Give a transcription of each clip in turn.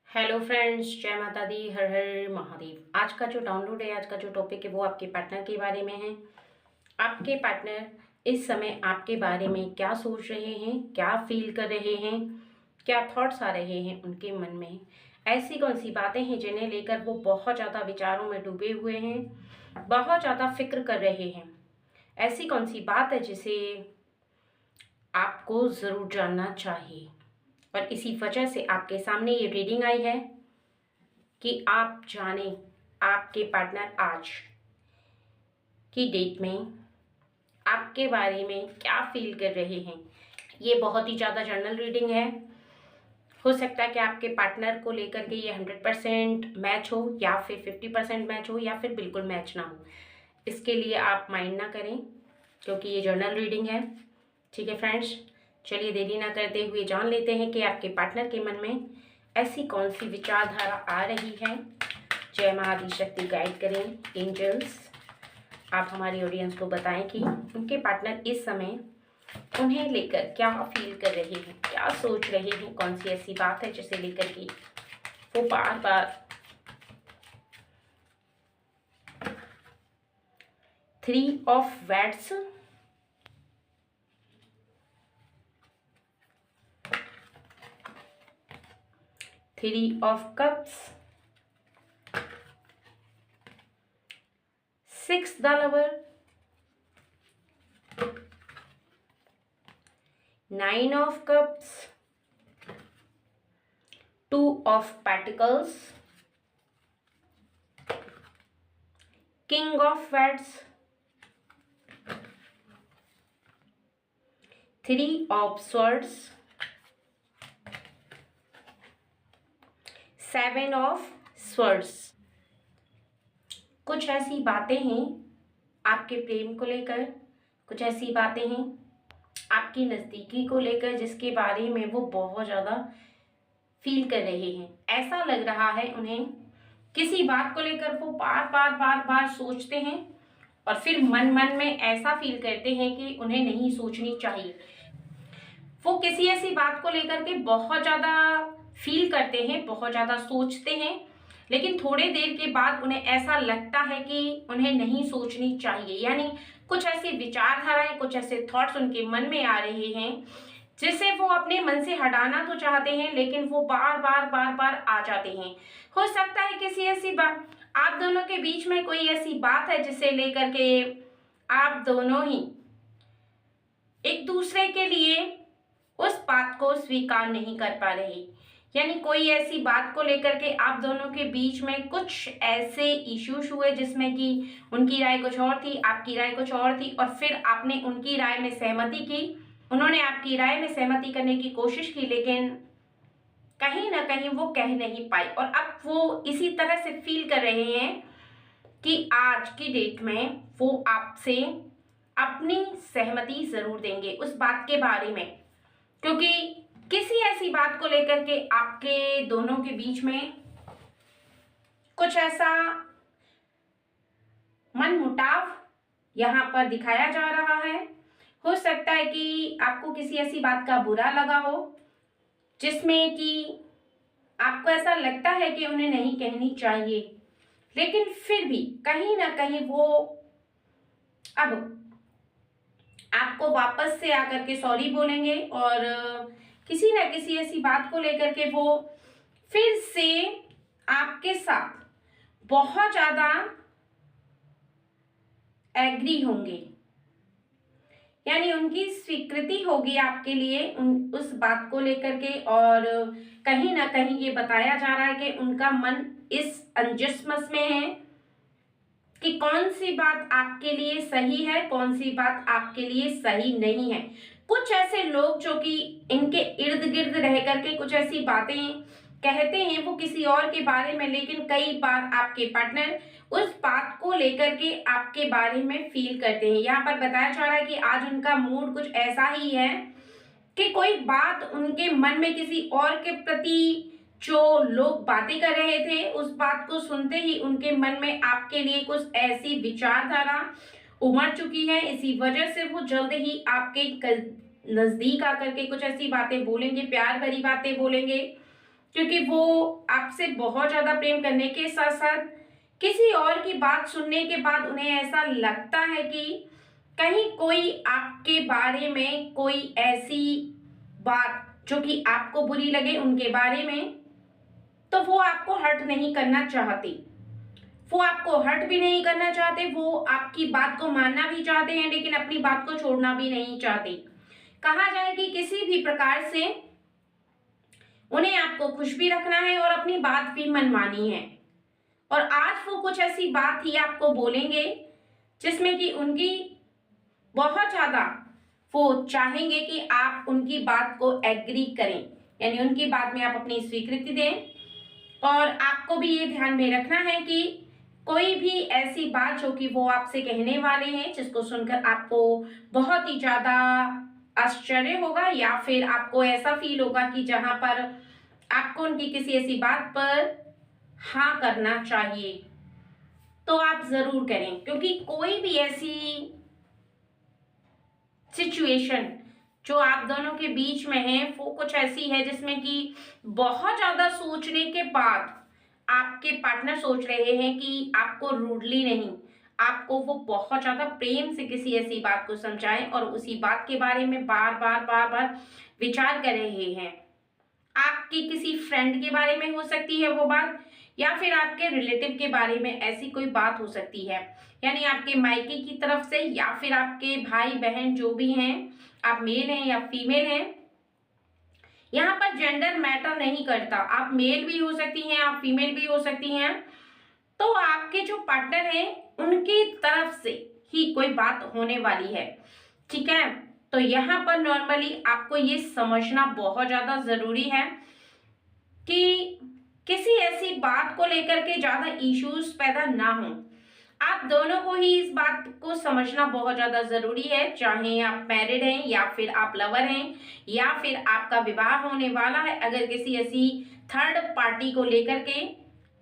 Hello friends, जय माता दी, हर हर महादेव। आज का जो डाउनलोड है, आज का जो टॉपिक है वो आपके पार्टनर के बारे में है। आपके पार्टनर इस समय आपके बारे में क्या सोच रहे हैं, क्या फील कर रहे हैं, क्या थॉट्स आ रहे हैं उनके मन में। ऐसी कौन सी बातें हैं जिन्हें लेकर वो बहुत ज़्यादा विचारों में डूबे हुए हैं, बहुत ज़्यादा फिक्र कर रहे हैं। ऐसी कौन सी बात है जिसे आपको ज़रूर जानना चाहिए। और इसी वजह से आपके सामने ये रीडिंग आई है कि आप जाने आपके पार्टनर आज की डेट में आपके बारे में क्या फील कर रहे हैं। ये बहुत ही ज़्यादा जनरल रीडिंग है। हो सकता है कि आपके पार्टनर को लेकर के ये 100% मैच हो, या फिर 50% मैच हो, या फिर बिल्कुल मैच ना हो। इसके लिए आप माइंड ना करें, क्योंकि ये जर्नल रीडिंग है। ठीक है फ्रेंड्स, चलिए देरी ना करते हुए जान लेते हैं कि आपके पार्टनर के मन में ऐसी कौन सी विचारधारा आ रही है। जय महाआदि शक्ति गाइड करें, एंजल्स आप हमारी ऑडियंस को बताएं कि उनके पार्टनर इस समय उन्हें लेकर क्या फील कर रहे हैं, क्या सोच रहे हैं, कौन सी ऐसी बात है जिसे लेकर के वो बार बार 3 of watts, 3 of cups, 6 the lover, 9 of cups, 2 of pentacles, king of watts, 3 of swords, 7 of swords. कुछ ऐसी बातें हैं आपके प्रेम को लेकर, कुछ ऐसी बातें हैं आपकी नज़दीकी को लेकर जिसके बारे में वो बहुत ज़्यादा फील कर रहे हैं। ऐसा लग रहा है उन्हें किसी बात को लेकर वो बार बार सोचते हैं और फिर मन मन में ऐसा फील करते हैं कि उन्हें नहीं सोचनी चाहिए। वो किसी ऐसी बात को लेकर के बहुत ज़्यादा फील करते हैं, बहुत ज़्यादा सोचते हैं, लेकिन थोड़े देर के बाद उन्हें ऐसा लगता है कि उन्हें नहीं सोचनी चाहिए। यानी कुछ ऐसी विचारधाराएं, कुछ ऐसे थॉट्स उनके मन में आ रहे हैं जिसे वो अपने मन से हटाना तो चाहते हैं, लेकिन वो बार बार आ जाते हैं। हो सकता है किसी ऐसी बात, आप दोनों के बीच में कोई ऐसी बात है जिसे लेकर के आप दोनों ही एक दूसरे के लिए उस बात को स्वीकार नहीं कर पा रहे। यानी कोई ऐसी बात को लेकर के आप दोनों के बीच में कुछ ऐसे इश्यूज हुए जिसमें कि उनकी राय कुछ और थी, आपकी राय कुछ और थी, और फिर आपने उनकी राय में सहमति की, उन्होंने आपकी राय में सहमति करने की कोशिश की, लेकिन कहीं ना कहीं वो कह नहीं पाई। और अब वो इसी तरह से फील कर रहे हैं कि आज की डेट में वो आपसे अपनी सहमति जरूर देंगे उस बात के बारे में, क्योंकि किसी ऐसी बात को लेकर के आपके दोनों के बीच में कुछ ऐसा मनमुटाव यहाँ पर दिखाया जा रहा है। हो सकता है कि आपको किसी ऐसी बात का बुरा लगा हो जिसमें कि आपको ऐसा लगता है कि उन्हें नहीं कहनी चाहिए, लेकिन फिर भी कहीं ना कहीं वो अब आपको वापस से आकर के सॉरी बोलेंगे और किसी न किसी ऐसी बात को लेकर के वो फिर से आपके साथ बहुत ज्यादा एग्री होंगे। यानी उनकी स्वीकृति होगी आपके लिए उस बात को लेकर के, और कहीं ना कहीं ये बताया जा रहा है कि उनका मन इस अंजस्मस में है कि कौन सी बात आपके लिए सही है, कौन सी बात आपके लिए सही नहीं है। कुछ ऐसे लोग जो कि इनके इर्द गिर्द रह करके कुछ ऐसी बातें कहते हैं वो किसी और के बारे में, लेकिन कई बार आपके पार्टनर उस बात को लेकर के आपके बारे में फील करते हैं। यहाँ पर बताया जा रहा है कि आज उनका मूड कुछ ऐसा ही है कि कोई बात उनके मन में किसी और के प्रति जो लोग बातें कर रहे थे उस बात को सुनते ही उनके मन में आपके लिए कुछ ऐसी विचारधारा उमड़ चुकी है। इसी वजह से वो जल्द ही आपके नजदीक आकर के कुछ ऐसी बातें बोलेंगे, प्यार भरी बातें बोलेंगे, क्योंकि वो आपसे बहुत ज़्यादा प्रेम करने के साथ साथ किसी और की बात सुनने के बाद उन्हें ऐसा लगता है कि कहीं कोई आपके बारे में कोई ऐसी बात जो कि आपको बुरी लगे उनके बारे में, तो वो आपको हर्ट नहीं करना चाहते। वो आपको हर्ट भी नहीं करना चाहते, वो आपकी बात को मानना भी चाहते हैं लेकिन अपनी बात को छोड़ना भी नहीं चाहते। कहा जाए कि किसी भी प्रकार से उन्हें आपको खुश भी रखना है और अपनी बात भी मनवानी है। और आज वो कुछ ऐसी बात ही आपको बोलेंगे जिसमें कि उनकी बहुत ज़्यादा वो चाहेंगे कि आप उनकी बात को एग्री करें, यानी उनकी बात में आप अपनी स्वीकृति दें। और आपको भी ये ध्यान में रखना है कि कोई भी ऐसी बात जो कि वो आपसे कहने वाले हैं जिसको सुनकर आपको बहुत ही ज़्यादा आश्चर्य होगा या फिर आपको ऐसा फील होगा कि जहां पर आपको उनकी किसी ऐसी बात पर हाँ करना चाहिए, तो आप जरूर करें। क्योंकि कोई भी ऐसी सिचुएशन जो आप दोनों के बीच में है वो कुछ ऐसी है जिसमें कि बहुत ज्यादा सोचने के बाद आपके पार्टनर सोच रहे हैं कि आपको रूडली नहीं, आपको वो बहुत ज्यादा प्रेम से किसी ऐसी बात को समझाएं और उसी बात के बारे में बार बार बार बार विचार कर रहे हैं। आपकी किसी फ्रेंड के बारे में हो सकती है वो बात, या फिर आपके रिलेटिव के बारे में ऐसी कोई बात हो सकती है, यानी आपके मायके की तरफ से या फिर आपके भाई बहन जो भी हैं, आप मेल हैं या फीमेल हैं। यहाँ पर जेंडर मैटर नहीं करता, आप मेल भी हो सकती हैं, आप फीमेल भी हो सकती हैं। तो आपके जो पार्टनर हैं उनकी तरफ से ही कोई बात होने वाली है, ठीक है। तो यहाँ पर नॉर्मली आपको ये समझना बहुत ज्यादा जरूरी है कि किसी ऐसी बात को लेकर के ज्यादा इश्यूज पैदा ना हो। आप दोनों को ही इस बात को समझना बहुत ज्यादा जरूरी है, चाहे आप मैरिड हैं या फिर आप लवर हैं या फिर आपका विवाह होने वाला है। अगर किसी ऐसी थर्ड पार्टी को लेकर के,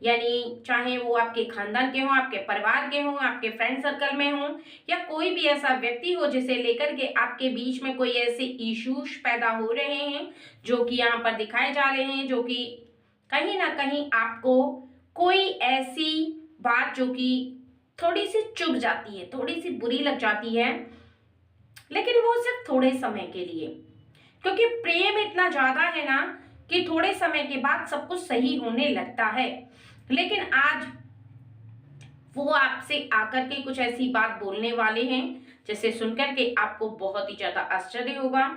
यानी चाहे वो आपके खानदान के हों, आपके परिवार के हों, आपके फ्रेंड सर्कल में हों, या कोई भी ऐसा व्यक्ति हो जिसे लेकर के आपके बीच में कोई ऐसे इश्यूज पैदा हो रहे हैं जो कि यहाँ पर दिखाए जा रहे हैं, जो कि कहीं ना कहीं आपको कोई ऐसी बात जो कि थोड़ी सी चुभ जाती है, थोड़ी सी बुरी लग जाती है, लेकिन वो सिर्फ थोड़े समय के लिए। क्योंकि प्रेम इतना ज्यादा है ना कि थोड़े समय के बाद सब कुछ सही होने लगता है। लेकिन आज वो आपसे आकर के कुछ ऐसी बात बोलने वाले हैं जिसे सुनकर के आपको बहुत ही ज्यादा आश्चर्य होगा।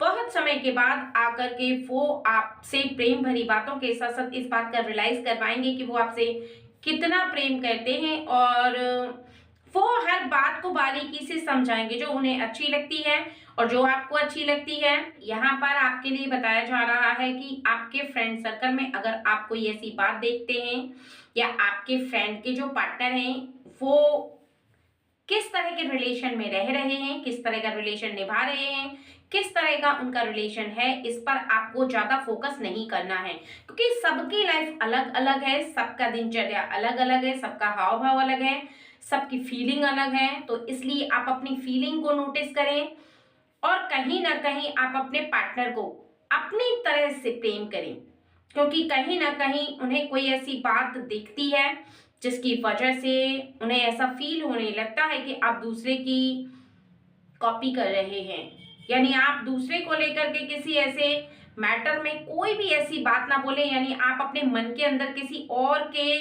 बहुत समय के बाद आकर के वो आपसे प्रेम भरी बातों के साथ साथ इस बात का रियलाइज करवाएंगे कि वो आपसे कितना प्रेम करते हैं, और वो हर बात को बारीकी से समझाएंगे जो उन्हें अच्छी लगती है और जो आपको अच्छी लगती है। यहाँ पर आपके लिए बताया जा रहा है कि आपके फ्रेंड सर्कल में अगर आप कोई ऐसी बात देखते हैं या आपके फ्रेंड के जो पार्टनर हैं वो किस तरह के रिलेशन में रह रहे हैं, किस तरह का रिलेशन निभा रहे हैं, किस तरह का उनका रिलेशन है, इस पर आपको ज्यादा फोकस नहीं करना है। क्योंकि सबकी लाइफ अलग अलग है, सबका दिनचर्या अलग अलग है, सबका हाव भाव अलग है, सबकी फीलिंग अलग है। तो इसलिए आप अपनी फीलिंग को नोटिस करें और कहीं ना कहीं आप अपने पार्टनर को अपनी तरह से प्रेम करें। क्योंकि कहीं ना कहीं उन्हें कोई ऐसी बात दिखती है जिसकी वजह से उन्हें ऐसा फील होने लगता है कि आप दूसरे की कॉपी कर रहे हैं, यानी आप दूसरे को लेकर के किसी ऐसे मैटर में कोई भी ऐसी बात ना बोले, यानी आप अपने मन के अंदर किसी और के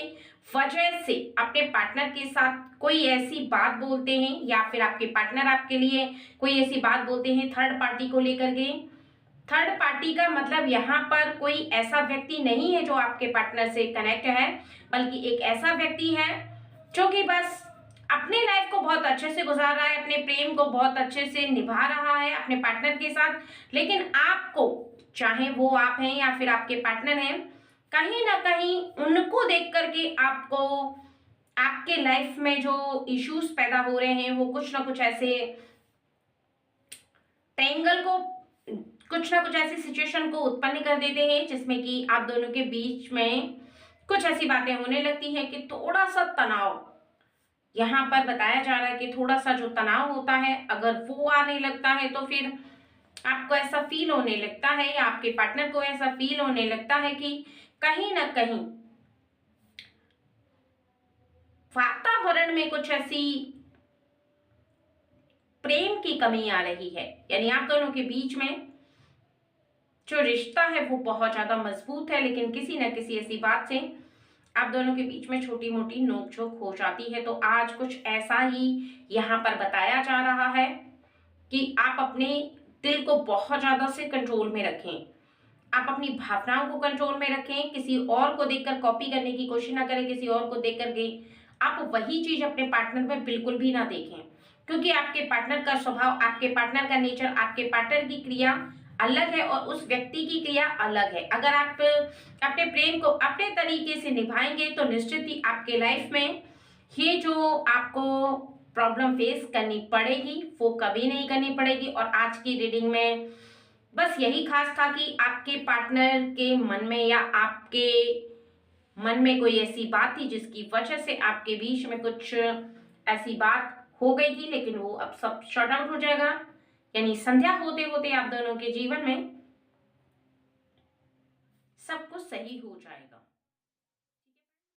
वजह से अपने पार्टनर के साथ कोई ऐसी बात बोलते हैं या फिर आपके पार्टनर आपके लिए कोई ऐसी बात बोलते हैं थर्ड पार्टी को लेकर के। थर्ड पार्टी का मतलब यहाँ पर कोई ऐसा व्यक्ति नहीं है जो आपके पार्टनर से कनेक्ट है, बल्कि एक ऐसा व्यक्ति है जो कि बस अपने लाइफ को बहुत अच्छे से गुजार रहा है, अपने प्रेम को बहुत अच्छे से निभा रहा है अपने पार्टनर के साथ। लेकिन आपको, चाहे वो आप हैं या फिर आपके पार्टनर हैं, कहीं ना कहीं उनको देख करके आपको आपके लाइफ में जो इश्यूज पैदा हो रहे हैं वो कुछ ना कुछ ऐसे ट्रायंगल को, कुछ ना कुछ ऐसी सिचुएशन को उत्पन्न कर देते हैं जिसमें कि आप दोनों के बीच में कुछ ऐसी बातें होने लगती हैं कि थोड़ा सा तनाव, यहाँ पर बताया जा रहा है कि थोड़ा सा जो तनाव होता है अगर वो आने लगता है तो फिर आपको ऐसा फील होने लगता है या आपके पार्टनर को ऐसा फील होने लगता है कि कहीं ना कहीं वातावरण में कुछ ऐसी प्रेम की कमी आ रही है। यानी आप दोनों के बीच में जो रिश्ता है वो बहुत ज्यादा मजबूत है, लेकिन किसी न किसी ऐसी बात से आप दोनों के बीच में छोटी मोटी नोकझोंक हो जाती है। तो आज कुछ ऐसा ही यहाँ पर बताया जा रहा है कि आप अपने दिल को बहुत ज्यादा से कंट्रोल में रखें, आप अपनी भावनाओं को कंट्रोल में रखें, किसी और को देखकर कॉपी करने की कोशिश ना करें, किसी और को देख करके आप वही चीज अपने पार्टनर में बिल्कुल भी ना देखें, क्योंकि आपके पार्टनर का स्वभाव, आपके पार्टनर का नेचर, आपके पार्टनर की क्रिया अलग है और उस व्यक्ति की क्रिया अलग है। अगर आप अपने प्रेम को अपने तरीके से निभाएंगे तो निश्चित ही आपके लाइफ में ये जो आपको प्रॉब्लम फेस करनी पड़ेगी वो कभी नहीं करनी पड़ेगी। और आज की रीडिंग में बस यही खास था कि आपके पार्टनर के मन में या आपके मन में कोई ऐसी बात थी जिसकी वजह से आपके बीच में कुछ ऐसी बात हो गई थी, लेकिन वो अब सब शॉर्ट आउट हो जाएगा। यानी संध्या होते होते आप दोनों के जीवन में सब कुछ सही हो जाएगा।